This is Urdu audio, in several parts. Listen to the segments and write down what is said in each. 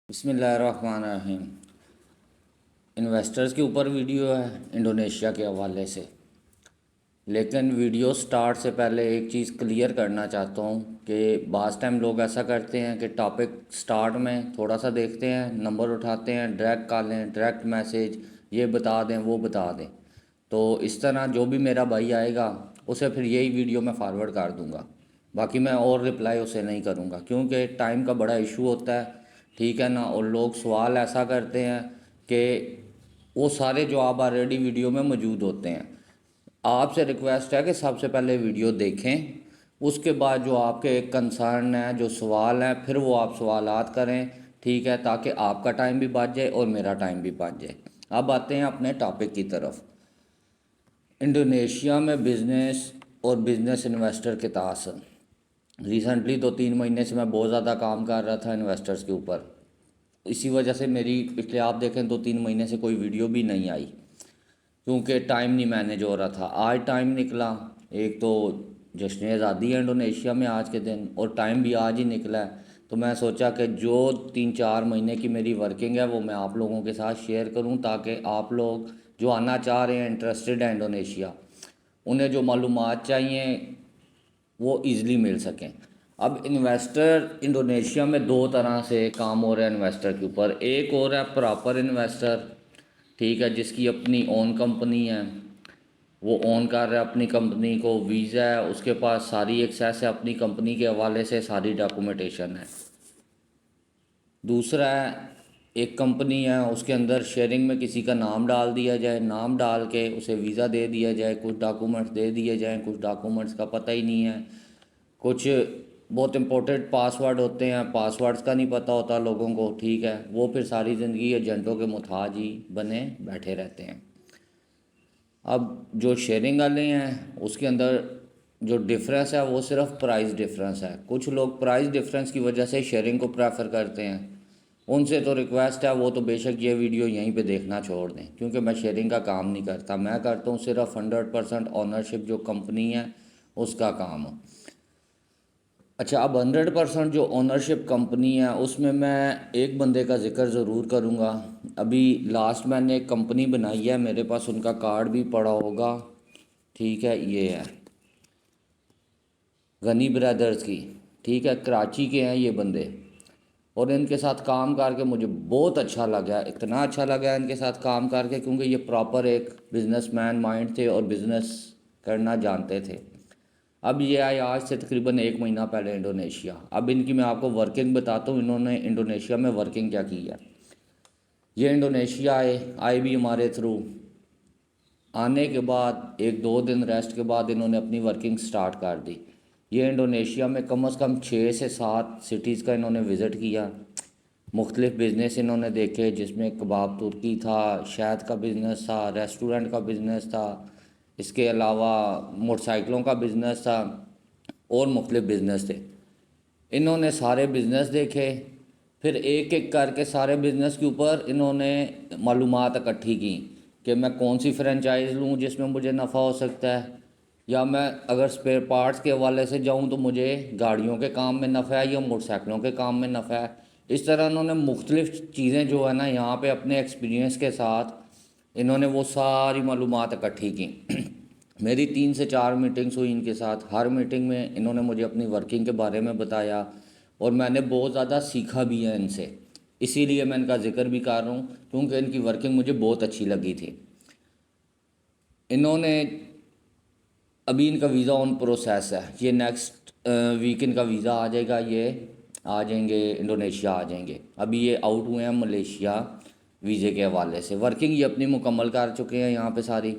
بسم اللہ الرحمن الرحیم۔ انویسٹرز کے اوپر ویڈیو ہے انڈونیشیا کے حوالے سے، لیکن ویڈیو سٹارٹ سے پہلے ایک چیز کلیئر کرنا چاہتا ہوں کہ بعض ٹائم لوگ ایسا کرتے ہیں کہ ٹاپک سٹارٹ میں تھوڑا سا دیکھتے ہیں، نمبر اٹھاتے ہیں، ڈائریکٹ کالیں، ڈائریکٹ میسیج، یہ بتا دیں وہ بتا دیں، تو اس طرح جو بھی میرا بھائی آئے گا اسے پھر یہی ویڈیو میں فارورڈ کر دوں گا، باقی میں اور رپلائی اسے نہیں کروں گا کیونکہ ٹائم کا بڑا ایشو ہوتا ہے، ٹھیک ہے نا۔ اور لوگ سوال ایسا کرتے ہیں کہ وہ سارے جواب آلریڈی ویڈیو میں موجود ہوتے ہیں۔ آپ سے ریکویسٹ ہے کہ سب سے پہلے ویڈیو دیکھیں، اس کے بعد جو آپ کے ایک کنسرن ہے، جو سوال ہیں، پھر وہ آپ سوالات کریں، ٹھیک ہے، تاکہ آپ کا ٹائم بھی بچ جائے اور میرا ٹائم بھی بچ جائے۔ اب آتے ہیں اپنے ٹاپک کی طرف۔ انڈونیشیا میں بزنس اور بزنس انویسٹر کے تاثر۔ ریسنٹلی 2-3 مہینے سے میں بہت زیادہ کام کر رہا تھا انویسٹرز کے اوپر، اسی وجہ سے میری پچھلے آپ دیکھیں 2-3 مہینے سے کوئی ویڈیو بھی نہیں آئی کیونکہ ٹائم نہیں مینیج ہو رہا تھا۔ آج ٹائم نکلا، ایک تو جشن آزادی ہے انڈونیشیا میں آج کے دن، اور ٹائم بھی آج ہی نکلا ہے، تو میں سوچا کہ جو 3-4 مہینے کی میری ورکنگ ہے وہ میں آپ لوگوں کے ساتھ شیئر کروں، تاکہ آپ لوگ جو آنا چاہ رہے ہیں، انٹرسٹڈ ہیں انڈونیشیا، انہیں جو معلومات چاہیے وہ ایزلی مل سکیں۔ اب انویسٹر انڈونیشیا میں 2 طرح سے کام ہو رہا ہے انویسٹر کے اوپر۔ ایک ہو رہا ہے پراپر انویسٹر، ٹھیک ہے، جس کی اپنی اون کمپنی ہے، وہ اون کر رہا ہے اپنی کمپنی کو، ویزا ہے، اس کے پاس ساری ایکسیس ہے اپنی کمپنی کے حوالے سے، ساری ڈاکومنٹیشن ہے۔ دوسرا ہے ایک کمپنی ہے، اس کے اندر شیئرنگ میں کسی کا نام ڈال دیا جائے، نام ڈال کے اسے ویزا دے دیا جائے، کچھ ڈاکومنٹس دے دیے جائیں، کچھ ڈاکومنٹس کا پتہ ہی نہیں ہے، کچھ بہت امپورٹنٹ پاسورڈ ہوتے ہیں، پاسورڈز کا نہیں پتہ ہوتا لوگوں کو، ٹھیک ہے، وہ پھر ساری زندگی ایجنٹوں کے محتاج ہی بنے بیٹھے رہتے ہیں۔ اب جو شیئرنگ والے ہیں اس کے اندر جو ڈفرینس ہے وہ صرف پرائز ڈفرینس ہے۔ کچھ لوگ پرائز ڈفرینس کی وجہ سے شیئرنگ کو پریفر کرتے ہیں، ان سے تو ریکویسٹ ہے وہ تو بے شک یہ ویڈیو یہیں پہ دیکھنا چھوڑ دیں، کیونکہ میں شیئرنگ کا کام نہیں کرتا، میں کرتا ہوں صرف 100% اونرشپ جو کمپنی ہے اس کا کام۔ اچھا، اب 100% جو اونرشپ کمپنی ہے اس میں ایک بندے کا ذکر ضرور کروں گا۔ ابھی لاسٹ میں نے ایک کمپنی بنائی ہے، میرے پاس ان کا کارڈ بھی پڑا ہوگا، ٹھیک ہے، یہ ہے غنی برادرز کی، ٹھیک ہے، کراچی کے ہیں یہ بندے، اور ان کے ساتھ کام کر کے مجھے بہت اچھا لگا، اتنا اچھا لگا ان کے ساتھ کام کر کے، کیونکہ یہ پراپر ایک بزنس مین مائنڈ تھے اور بزنس کرنا جانتے تھے۔ اب یہ آئے آج سے تقریباً 1 مہینہ پہلے انڈونیشیا۔ اب ان کی میں آپ کو ورکنگ بتاتا ہوں، انہوں نے انڈونیشیا میں ورکنگ کیا کی ہے۔ یہ انڈونیشیا آئے بھی ہمارے تھرو، آنے کے بعد 1-2 دن ریسٹ کے بعد انہوں نے اپنی ورکنگ سٹارٹ کر دی۔ یہ انڈونیشیا میں کم از کم 6 سے 7 سٹیز کا انہوں نے وزٹ کیا، مختلف بزنس انہوں نے دیکھے، جس میں کباب ترکی تھا، شہد کا بزنس تھا، ریسٹورنٹ کا بزنس تھا، اس کے علاوہ موٹر سائیکلوں کا بزنس تھا، اور مختلف بزنس تھے۔ انہوں نے سارے بزنس دیکھے، پھر ایک ایک کر کے سارے بزنس کے اوپر انہوں نے معلومات اکٹھی کی کہ میں کون سی فرنچائز لوں جس میں مجھے نفع ہو سکتا ہے، یا میں اگر سپیئر پارٹس کے حوالے سے جاؤں تو مجھے گاڑیوں کے کام میں نفع ہے یا موٹر سائیکلوں کے کام میں نفع ہے۔ اس طرح انہوں نے مختلف چیزیں جو ہے نا یہاں پہ اپنے ایکسپیرینس کے ساتھ انہوں نے وہ ساری معلومات اکٹھی کی۔ میری 3 سے 4 میٹنگز ہوئی ان کے ساتھ، ہر میٹنگ میں انہوں نے مجھے اپنی ورکنگ کے بارے میں بتایا، اور میں نے بہت زیادہ سیکھا بھی ہے ان سے، اسی لیے میں ان کا ذکر بھی کر رہا ہوں کیونکہ ان کی ورکنگ مجھے بہت اچھی لگی تھی۔ انہوں نے ابھی ان کا ویزا آن پروسیس ہے، یہ نیکسٹ ویک ان کا ویزا آ جائے گا، یہ آ جائیں گے انڈونیشیا آ جائیں گے۔ ابھی یہ آؤٹ ہوئے ہیں ملیشیا ویزے کے حوالے سے، ورکنگ یہ اپنی مکمل کر چکے ہیں یہاں پہ ساری۔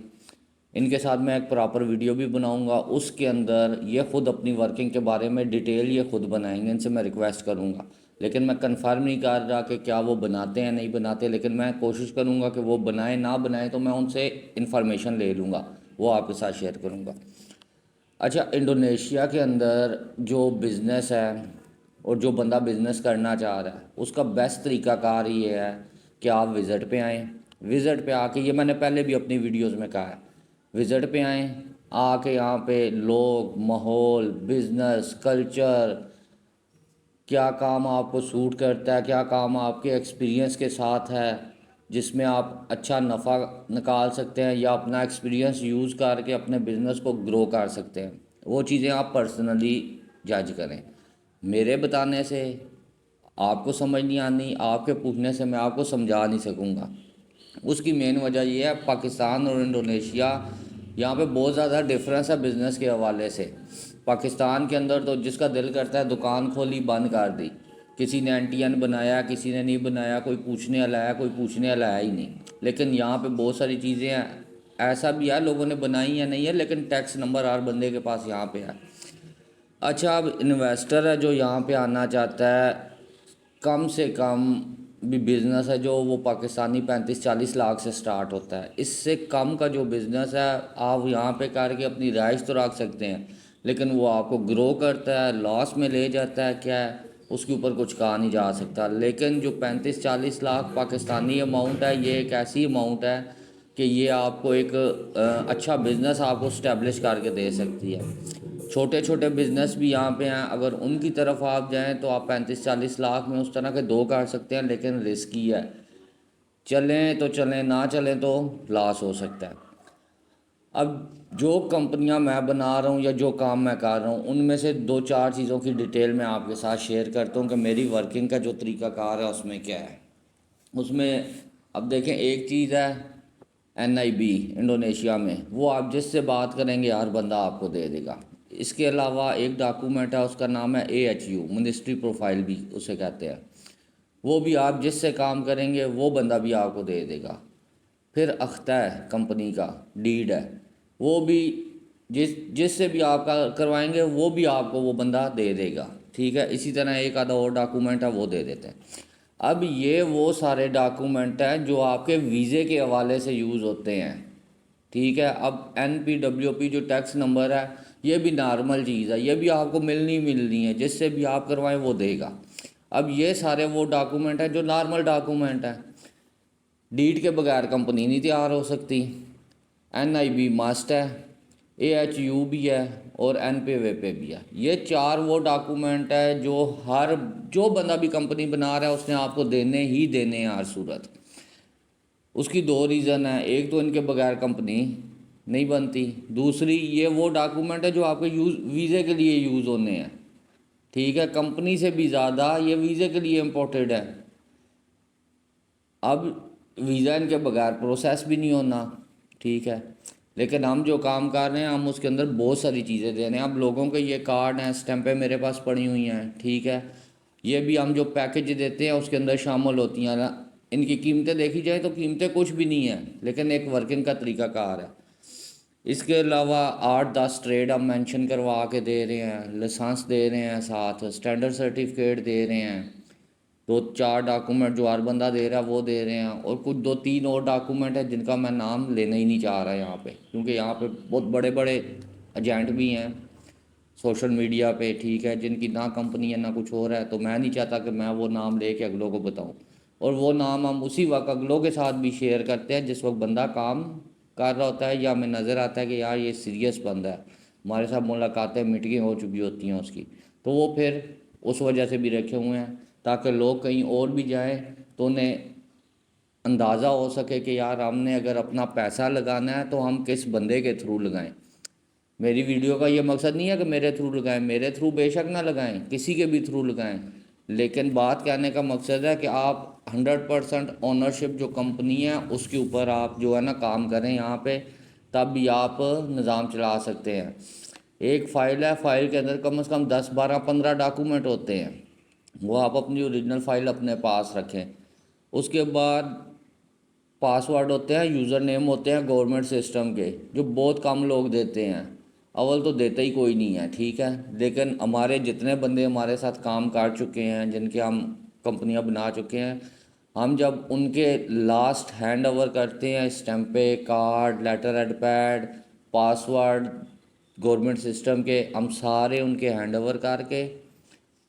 ان کے ساتھ میں ایک پراپر ویڈیو بھی بناؤں گا، اس کے اندر یہ خود اپنی ورکنگ کے بارے میں ڈیٹیل یہ خود بنائیں گے، ان سے میں ریکویسٹ کروں گا، لیکن میں کنفرم نہیں کر رہا کہ کیا وہ بناتے ہیں نہیں بناتے، لیکن میں کوشش کروں گا کہ وہ بنائیں نہ بنائیں تو میں ان سے انفارمیشن لے لوں گا، وہ آپ کے ساتھ شیئر کروں گا۔ اچھا، انڈونیشیا کے اندر جو بزنس ہے اور جو بندہ بزنس کرنا چاہ رہا ہے اس کا بیسٹ طریقہ کار یہ ہے کہ آپ وزٹ پہ آئیں، وزٹ پہ آ کے، یہ میں نے پہلے بھی اپنی ویڈیوز میں کہا ہے، وزٹ پہ آئیں، آ کے یہاں پہ لوگ، ماحول، بزنس، کلچر، کیا کام آپ کو سوٹ کرتا ہے، کیا کام آپ کے ایکسپیرینس کے ساتھ ہے جس میں آپ اچھا نفع نکال سکتے ہیں یا اپنا ایکسپیرینس یوز کر کے اپنے بزنس کو گرو کر سکتے ہیں، وہ چیزیں آپ پرسنلی جج کریں۔ میرے بتانے سے آپ کو سمجھ نہیں آنی، آپ کے پوچھنے سے میں آپ کو سمجھا نہیں سکوں گا۔ اس کی مین وجہ یہ ہے پاکستان اور انڈونیشیا، یہاں پہ بہت زیادہ ڈفرینس ہے بزنس کے حوالے سے۔ پاکستان کے اندر تو جس کا دل کرتا ہے دکان کھولی بند کر دی، کسی نے NTN بنایا کسی نے نہیں بنایا، کوئی پوچھنے والا ہے کوئی پوچھنے والا ہے ہی نہیں۔ لیکن یہاں پہ بہت ساری چیزیں ہیں، ایسا بھی ہے لوگوں نے بنائی ہے نہیں ہے، لیکن ٹیکس نمبر ہر بندے کے پاس یہاں پہ ہے۔ اچھا، اب انویسٹر ہے جو یہاں پہ آنا چاہتا ہے، کم سے کم بھی بزنس ہے جو وہ پاکستانی 35-40 لاکھ سے سٹارٹ ہوتا ہے۔ اس سے کم کا جو بزنس ہے آپ یہاں پہ کر کے اپنی رہائش تو رکھ سکتے ہیں، لیکن وہ آپ کو گرو کرتا ہے، لاس میں لے جاتا ہے، کیا ہے اس کے اوپر کچھ کہا نہیں جا سکتا۔ لیکن جو 35-40 لاکھ پاکستانی اماؤنٹ ہے، یہ ایک ایسی اماؤنٹ ہے کہ یہ آپ کو ایک اچھا بزنس آپ کو سٹیبلش کر کے دے سکتی ہے۔ چھوٹے چھوٹے بزنس بھی یہاں پہ ہیں، اگر ان کی طرف آپ جائیں تو آپ 35-40 لاکھ میں اس طرح کے 2 کر سکتے ہیں، لیکن رسکی ہے، چلیں تو چلیں نہ چلیں تو لاس ہو سکتا ہے۔ اب جو کمپنیاں میں بنا رہا ہوں یا جو کام میں کر رہا ہوں، ان میں سے 2-4 چیزوں کی ڈیٹیل میں آپ کے ساتھ شیئر کرتا ہوں کہ میری ورکنگ کا جو طریقہ کار ہے اس میں کیا ہے۔ اس میں اب دیکھیں، ایک چیز ہے NIB انڈونیشیا میں، وہ آپ جس سے بات کریں گے ہر بندہ آپ کو دے دے گا۔ اس کے علاوہ ایک ڈاکومنٹ ہے، اس کا نام ہے AHU، منسٹری پروفائل بھی اسے کہتے ہیں، وہ بھی آپ جس سے کام کریں گے وہ بندہ بھی آپ کو دے دے گا۔ پھر اختہ ہے کمپنی کا ڈیڈ ہے، وہ بھی جس سے بھی آپ کا کروائیں گے وہ بھی آپ کو وہ بندہ دے دے گا، ٹھیک ہے۔ اسی طرح ایک آدھا اور ڈاکومنٹ ہے وہ دے دیتے ہیں۔ اب یہ وہ سارے ڈاکومنٹ ہیں جو آپ کے ویزے کے حوالے سے یوز ہوتے ہیں، ٹھیک ہے۔ اب NPWP جو ٹیکس نمبر ہے، یہ بھی نارمل چیز ہے، یہ بھی آپ کو ملنی ہے، جس سے بھی آپ کروائیں وہ دے گا۔ اب یہ سارے وہ ڈاکومنٹ ہیں جو نارمل ڈاکومنٹ ہیں، ڈیڈ کے بغیر کمپنی نہیں تیار ہو سکتی، NIB ماسٹ ہے، AHU بھی ہے اور NPWP بھی ہے۔ یہ 4 وہ ڈاکومنٹ ہے جو بندہ بھی کمپنی بنا رہا ہے اس نے آپ کو دینے ہی دینے ہیں ہر صورت۔ اس کی 2 ریزن ہیں، ایک تو ان کے بغیر کمپنی نہیں بنتی، دوسری یہ وہ ڈاکومنٹ ہے جو آپ کے ویزے کے لیے یوز ہونے ہیں، ٹھیک ہے۔ کمپنی سے بھی زیادہ یہ ویزے کے لیے امپورٹڈ ہے۔ اب ویزا ان کے بغیر پروسیس بھی نہیں ہونا، ٹھیک ہے، لیکن ہم جو کام کر رہے ہیں ہم اس کے اندر بہت ساری چیزیں دے رہے ہیں۔ اب لوگوں کے یہ کارڈ ہیں، اسٹیمپیں میرے پاس پڑی ہوئی ہیں، ٹھیک ہے، یہ بھی ہم جو پیکج دیتے ہیں اس کے اندر شامل ہوتی ہیں۔ ان کی قیمتیں دیکھی جائیں تو قیمتیں کچھ بھی نہیں ہیں، لیکن ایک ورکنگ کا طریقہ کار ہے۔ اس کے علاوہ 8-10 ٹریڈ ہم مینشن کروا کے دے رہے ہیں، لائسنس دے رہے ہیں، ساتھ اسٹینڈرڈ سرٹیفکیٹ دے رہے ہیں، 2-4 ڈاکومنٹ جو ہر بندہ دے رہا ہے وہ دے رہے ہیں، اور کچھ 2-3 اور ڈاکومنٹ ہیں جن کا میں نام لینا ہی نہیں چاہ رہا یہاں پہ، کیونکہ یہاں پہ بہت بڑے بڑے ایجنٹ بھی ہیں سوشل میڈیا پہ، ٹھیک ہے، جن کی نہ کمپنی ہے نہ کچھ اور ہے، تو میں نہیں چاہتا کہ میں وہ نام لے کے اگلوں کو بتاؤں، اور وہ نام ہم اسی وقت اگلوں کے ساتھ بھی شیئر کرتے ہیں جس وقت بندہ کام کر رہا ہوتا ہے یا ہمیں نظر آتا ہے کہ یار یہ سیریس بندہ ہے، ہمارے ساتھ ملاقاتیں میٹنگیں ہو چکی ہوتی ہیں اس کی، تو وہ پھر اس وجہ سے بھی رکھے ہوئے ہیں تاکہ لوگ کہیں اور بھی جائیں تو انہیں اندازہ ہو سکے کہ یار ہم نے اگر اپنا پیسہ لگانا ہے تو ہم کس بندے کے تھرو لگائیں۔ میری ویڈیو کا یہ مقصد نہیں ہے کہ میرے تھرو لگائیں، میرے تھرو بے شک نہ لگائیں، کسی کے بھی تھرو لگائیں، لیکن بات کہنے کا مقصد ہے کہ آپ 100% اونرشپ جو کمپنی ہے اس کے اوپر آپ جو ہے نا کام کریں یہاں پہ، تب بھی آپ نظام چلا سکتے ہیں۔ ایک فائل ہے، فائل کے اندر کم از کم 10-12-15 ڈاکومنٹ ہوتے ہیں، وہ آپ اپنی اوریجنل فائل اپنے پاس رکھیں۔ اس کے بعد پاسورڈ ہوتے ہیں، یوزر نیم ہوتے ہیں گورنمنٹ سسٹم کے، جو بہت کم لوگ دیتے ہیں، اول تو دیتا ہی کوئی نہیں ہے، ٹھیک ہے، لیکن ہمارے جتنے بندے ہمارے ساتھ کام کر چکے ہیں، جن کے ہم کمپنیاں بنا چکے ہیں، ہم جب ان کے لاسٹ ہینڈ اوور کرتے ہیں اسٹیمپے، card, letterhead pad, password government system کے، ہم سارے ان کے ہینڈ اوور کر کے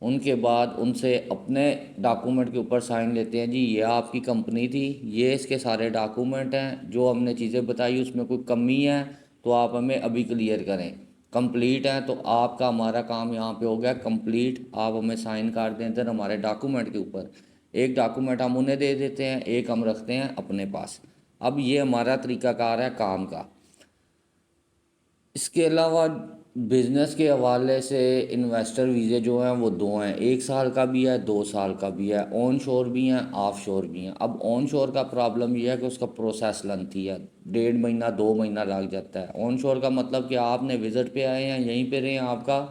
ان کے بعد ان سے اپنے ڈاکومنٹ کے اوپر سائن لیتے ہیں، جی یہ آپ کی کمپنی تھی، یہ اس کے سارے ڈاکومنٹ ہیں، جو ہم نے چیزیں بتائی اس میں کوئی کمی ہے تو آپ ہمیں ابھی کلیئر کریں، کمپلیٹ ہیں تو آپ کا ہمارا کام یہاں پہ ہو گیا کمپلیٹ. آپ ہمیں سائن کر دیں ادھر ہمارے ڈاکومنٹ کے اوپر. ایک ڈاکومنٹ ہم انہیں دے دیتے ہیں, ایک ہم رکھتے ہیں اپنے پاس. اب یہ ہمارا طریقہ کار ہے کام کا. اس کے علاوہ بزنس کے حوالے سے انویسٹر ویزے جو ہیں وہ دو ہیں, 1 سال کا بھی ہے 2 سال کا بھی ہے. آن شور بھی ہیں آف شور بھی ہیں. اب آن شور کا پرابلم یہ ہے کہ اس کا پروسیس لنتھی ہے, 1.5 مہینہ 2 مہینہ لگ جاتا ہے. آن شور کا مطلب کہ آپ نے وزٹ پہ آئے ہیں, یہیں پہ رہے ہیں, آپ کا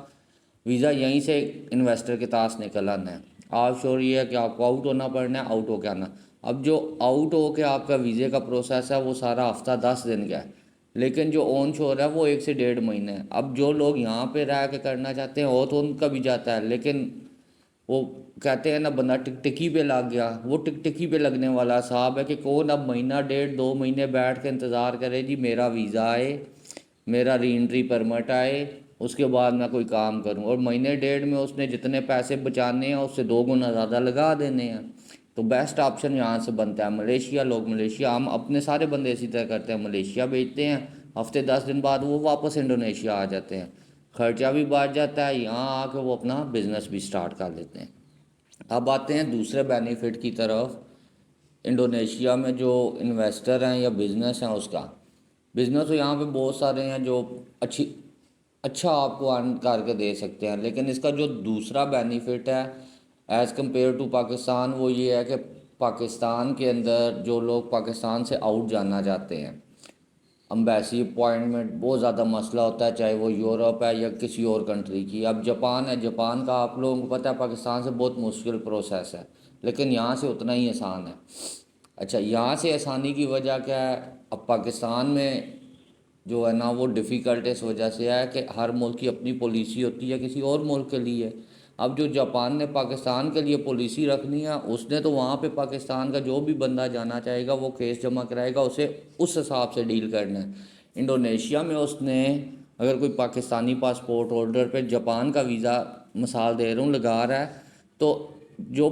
ویزا یہیں سے انویسٹر کے پاس نکل آنا ہے. آف شور یہ ہے کہ آپ کو آؤٹ ہونا پڑنا ہے, آؤٹ ہو کے آنا. اب جو آؤٹ ہو کے آپ کا ویزے کا پروسیس ہے وہ سارا ہفتہ 10 دن کا ہے, لیکن جو آن شور ہے وہ 1 سے 1.5 مہینے ہے. اب جو لوگ یہاں پہ رہ کے کرنا چاہتے ہیں وہ تو ان کا بھی جاتا ہے, لیکن وہ کہتے ہیں نا بندہ ٹک ٹکی پہ لگ گیا, وہ ٹک ٹکی پہ لگنے والا صاحب ہے کہ کون اب مہینہ 1.5 2 مہینے بیٹھ کے انتظار کرے جی میرا ویزا آئے, میرا ری انٹری پرمٹ آئے, اس کے بعد میں کوئی کام کروں. اور مہینے 1.5 میں اس نے جتنے پیسے بچانے ہیں اس سے 2 گنا زیادہ لگا دینے ہیں. تو بیسٹ آپشن یہاں سے بنتا ہے ملیشیا. لوگ ملیشیا, ہم اپنے سارے بندے اسی طرح کرتے ہیں, ملیشیا بھیجتے ہیں, ہفتے 10 دن بعد وہ واپس انڈونیشیا آ جاتے ہیں. خرچہ بھی بچ جاتا ہے, یہاں آ کے وہ اپنا بزنس بھی سٹارٹ کر لیتے ہیں. اب آتے ہیں دوسرے بینیفٹ کی طرف. انڈونیشیا میں جو انویسٹر ہیں یا بزنس ہیں, اس کا بزنس تو یہاں پہ بہت سارے ہیں جو اچھا آپ کو ارن کر کے دے سکتے ہیں, لیکن اس کا جو دوسرا بینیفٹ ہے ایز کمپیئر ٹو پاکستان وہ یہ ہے کہ پاکستان کے اندر جو لوگ پاکستان سے آؤٹ جانا چاہتے ہیں, امبیسی اپوائنٹمنٹ بہت زیادہ مسئلہ ہوتا ہے, چاہے وہ یورپ ہے یا کسی اور کنٹری کی. اب جاپان ہے, جاپان کا آپ لوگوں کو پتہ ہے پاکستان سے بہت مشکل پروسیس ہے, لیکن یہاں سے اتنا ہی آسان ہے. اچھا, یہاں سے آسانی کی وجہ کیا ہے؟ اب پاکستان میں جو ہے نا وہ ڈیفیکلٹ اس وجہ سے ہے کہ ہر ملک کی اپنی پالیسی ہوتی ہے کسی اور ملک کے لیے. اب جو جاپان نے پاکستان کے لیے پالیسی رکھنی ہے, اس نے تو وہاں پہ پاکستان کا جو بھی بندہ جانا چاہے گا وہ کیس جمع کرائے گا, اسے اس حساب سے ڈیل کرنا ہے. انڈونیشیا میں اس نے اگر کوئی پاکستانی پاسپورٹ ہولڈر پہ جاپان کا ویزا مثال دے رہا ہوں لگا رہا ہے, تو جو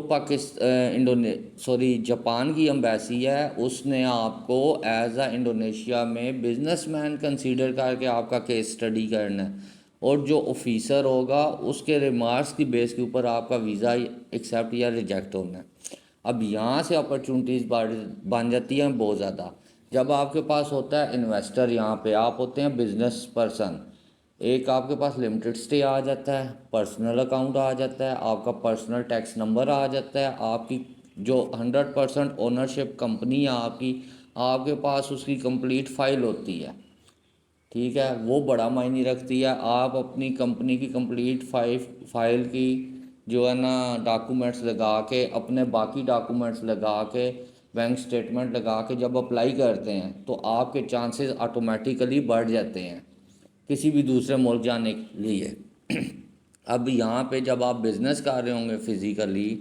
جاپان کی امبیسی ہے اس نے آپ کو ایز اے انڈونیشیا میں بزنس مین کنسیڈر کر کے آپ کا کیس اسٹڈی کرنا ہے, اور جو آفیسر ہوگا اس کے ریمارکس کی بیس کے اوپر آپ کا ویزا ایکسیپٹ یا ریجیکٹ ہونا ہے. اب یہاں سے اپرچونیٹیز بن جاتی ہیں بہت زیادہ. جب آپ کے پاس ہوتا ہے انویسٹر, یہاں پہ آپ ہوتے ہیں بزنس پرسن, ایک آپ کے پاس لمیٹڈ اسٹے آ جاتا ہے, پرسنل اکاؤنٹ آ جاتا ہے, آپ کا پرسنل ٹیکس نمبر آ جاتا ہے, آپ کی جو 100% اونرشپ کمپنی ہے آپ کے پاس اس کی کمپلیٹ فائل ہوتی ہے. ٹھیک ہے, وہ بڑا معنی رکھتی ہے. آپ اپنی کمپنی کی کمپلیٹ فائل کی جو ہے نا ڈاکومنٹس لگا کے, اپنے باقی ڈاکومنٹس لگا کے, بینک سٹیٹمنٹ لگا کے جب اپلائی کرتے ہیں تو آپ کے چانسز آٹومیٹیکلی بڑھ جاتے ہیں کسی بھی دوسرے ملک جانے کے لیے. اب یہاں پہ جب آپ بزنس کر رہے ہوں گے فزیکلی,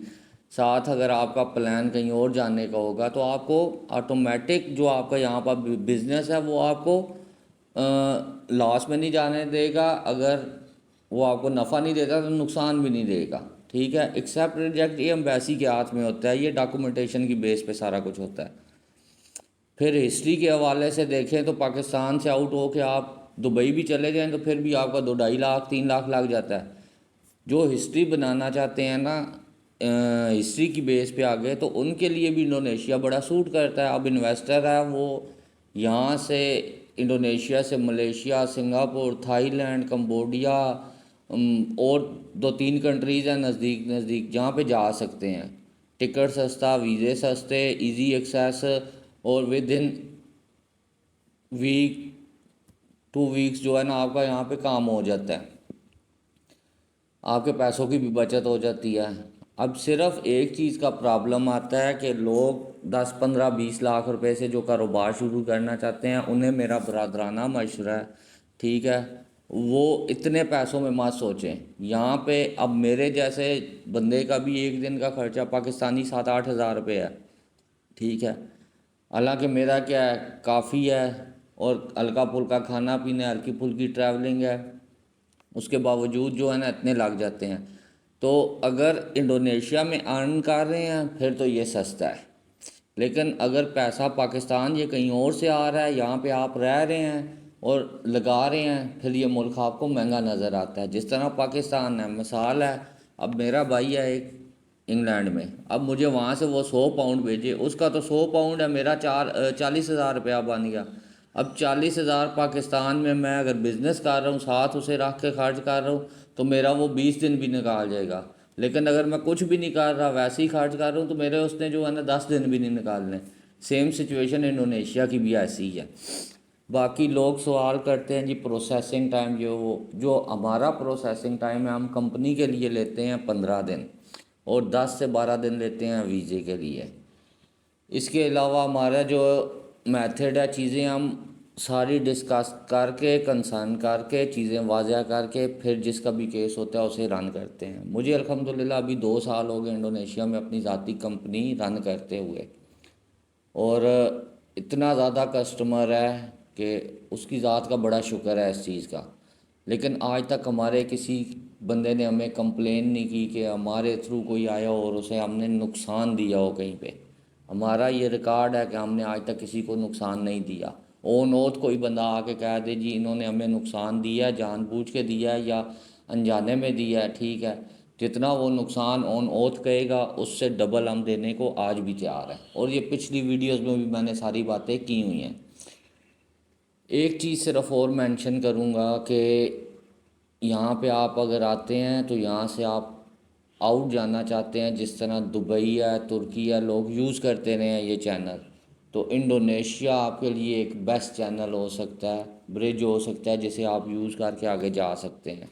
ساتھ اگر آپ کا پلان کہیں اور جانے کا ہوگا تو آپ کو آٹومیٹک جو آپ کا یہاں پر بزنس ہے وہ آپ کو لاس میں نہیں جانے دے گا. اگر وہ آپ کو نفع نہیں دیتا تو نقصان بھی نہیں دے گا. ٹھیک ہے, ایکسیپٹ ریجیکٹ یہ امبیسی کے ہاتھ میں ہوتا ہے, یہ ڈاکومنٹیشن کی بیس پہ سارا کچھ ہوتا ہے. پھر ہسٹری کے حوالے سے دیکھیں تو پاکستان سے آؤٹ ہو کے آپ دبئی بھی چلے جائیں تو پھر بھی آپ کا 2-2.5 لاکھ 3 لاکھ لگ جاتا ہے. جو ہسٹری بنانا چاہتے ہیں نا ہسٹری کی بیس پہ آگے, تو ان کے لیے بھی انڈونیشیا بڑا سوٹ کرتا ہے. اب انویسٹر ہے وہ یہاں سے انڈونیشیا سے Malaysia, Singapore, Thailand, Cambodia اور 2-3 کنٹریز ہیں نزدیک نزدیک جہاں پہ جا سکتے ہیں. ٹکٹ سستا, ویزے سستے, ایزی ایکسیس, اور ود ان ویک 2 ویکس جو ہے نا آپ کا یہاں پہ کام ہو جاتا ہے, آپ کے پیسوں کی بھی بچت ہو جاتی ہے. اب صرف ایک چیز کا پرابلم آتا ہے کہ لوگ 10-15-20 لاکھ روپے سے جو کاروبار شروع کرنا چاہتے ہیں انہیں میرا برادرانہ مشورہ ہے, ٹھیک ہے, وہ اتنے پیسوں میں مت سوچیں. یہاں پہ اب میرے جیسے بندے کا بھی ایک دن کا خرچہ پاکستانی 7-8 ہزار روپے ہے. ٹھیک ہے, حالانکہ میرا کیا ہے کافی ہے, اور ہلکا پھلکا کھانا پینا, ہلکی پھلکی ٹریولنگ ہے, اس کے باوجود جو ہے نا اتنے لگ جاتے ہیں. تو اگر انڈونیشیا میں ارن کر رہے ہیں پھر تو یہ سستا ہے, لیکن اگر پیسہ پاکستان یا کہیں اور سے آ رہا ہے, یہاں پہ آپ رہ رہے ہیں اور لگا رہے ہیں، پھر یہ ملک آپ کو مہنگا نظر آتا ہے. جس طرح پاکستان ہے، مثال ہے، اب میرا بھائی ہے ایک انگلینڈ میں، اب مجھے وہاں سے وہ 100 پاؤنڈ بھیجے، اس کا تو 100 پاؤنڈ ہے، میرا 40,000 روپیہ بن گیا. اب 40,000 پاکستان میں اگر بزنس کر رہا ہوں، ساتھ اسے رکھ کے خرچ کر رہا ہوں، تو میرا وہ 20 دن بھی نکال جائے گا. لیکن اگر میں کچھ بھی نہیں کر رہا، ویسے ہی خرچ کر رہا ہوں، تو میرے اس نے جو ہے نا 10 دن بھی نہیں نکالنے. سیم سچویشن انڈونیشیا کی بھی ایسی ہی ہے. باقی لوگ سوال کرتے ہیں جی پروسیسنگ ٹائم جو ہمارا پروسیسنگ ٹائم ہے، ہم کمپنی کے لیے لیتے ہیں 15 دن، اور 10 سے 12 دن لیتے ہیں ویزے کے لیے. اس کے علاوہ ہمارا جو میتھڈ ہے، چیزیں ہم ساری ڈسکس کر کے، کنسرن کر کے، چیزیں واضح کر کے، پھر جس کا بھی کیس ہوتا ہے اسے رن کرتے ہیں. مجھے الحمدللہ ابھی 2 سال ہو گئے انڈونیشیا میں اپنی ذاتی کمپنی رن کرتے ہوئے، اور اتنا زیادہ کسٹمر ہے کہ اس کی ذات کا بڑا شکر ہے اس چیز کا. لیکن آج تک ہمارے کسی بندے نے ہمیں کمپلین نہیں کی کہ ہمارے تھرو کوئی آیا ہو اور اسے ہم نے نقصان دیا ہو کہیں پہ. ہمارا یہ ریکارڈ ہے کہ ہم نے آج تک کسی کو نقصان نہیں دیا. اون اوتھ کوئی بندہ آ کے کہہ دے جی انہوں نے ہمیں نقصان دیا ہے، جان بوجھ کے دیا ہے یا انجانے میں دیا ہے، ٹھیک ہے، جتنا وہ نقصان اون اوتھ کہے گا اس سے ڈبل ہم دینے کو آج بھی تیار ہیں. اور یہ پچھلی ویڈیوز میں بھی میں نے ساری باتیں کی ہوئی ہیں. ایک چیز صرف اور مینشن کروں گا کہ یہاں پہ آپ اگر آتے ہیں تو یہاں سے آپ آؤٹ جانا چاہتے ہیں، جس طرح دبئی ہے، ترکی ہے، لوگ یوز کرتے رہے ہیں یہ چینل، تو انڈونیشیا آپ کے لیے ایک بیسٹ چینل ہو سکتا ہے، برج ہو سکتا ہے جسے آپ یوز کر کے آگے جا سکتے ہیں.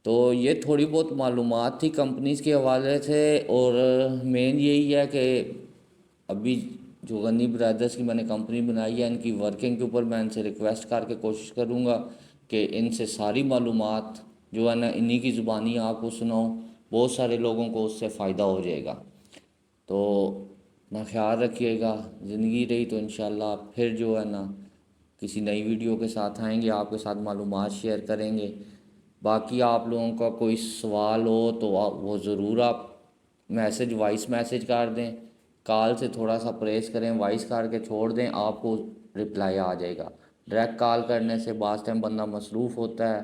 تو یہ تھوڑی بہت معلومات تھی کمپنیز کے حوالے سے، اور مین یہی ہے کہ ابھی جو غنی برادرز کی میں نے کمپنی بنائی ہے، ان کی ورکنگ کے اوپر میں ان سے ریکویسٹ کر کے کوشش کروں گا کہ ان سے ساری معلومات جو ہے نا انہی کی زبانی آپ کو سناؤں. بہت سارے لوگوں کو اس سے فائدہ ہو جائے گا. تو اپنا خیال رکھیے گا. زندگی رہی تو انشاءاللہ پھر جو ہے نا کسی نئی ویڈیو کے ساتھ آئیں گے، آپ کے ساتھ معلومات شیئر کریں گے. باقی آپ لوگوں کا کوئی سوال ہو تو وہ ضرور آپ وائس میسج کر دیں. کال سے تھوڑا سا پریس کریں، وائس کر کے چھوڑ دیں، آپ کو رپلائی آ جائے گا. ڈائریکٹ کال کرنے سے بعض ٹائم بندہ مصروف ہوتا ہے،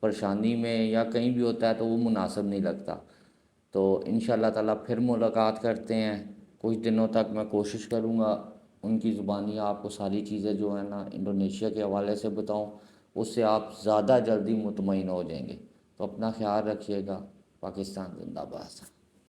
پریشانی میں یا کہیں بھی ہوتا ہے، تو وہ مناسب نہیں لگتا. تو انشاءاللہ تعالیٰ پھر ملاقات کرتے ہیں. کچھ دنوں تک میں کوشش کروں گا ان کی زبانی آپ کو ساری چیزیں جو ہیں نا انڈونیشیا کے حوالے سے بتاؤں، اس سے آپ زیادہ جلدی مطمئن ہو جائیں گے. تو اپنا خیال رکھیے گا. پاکستان زندہ باد.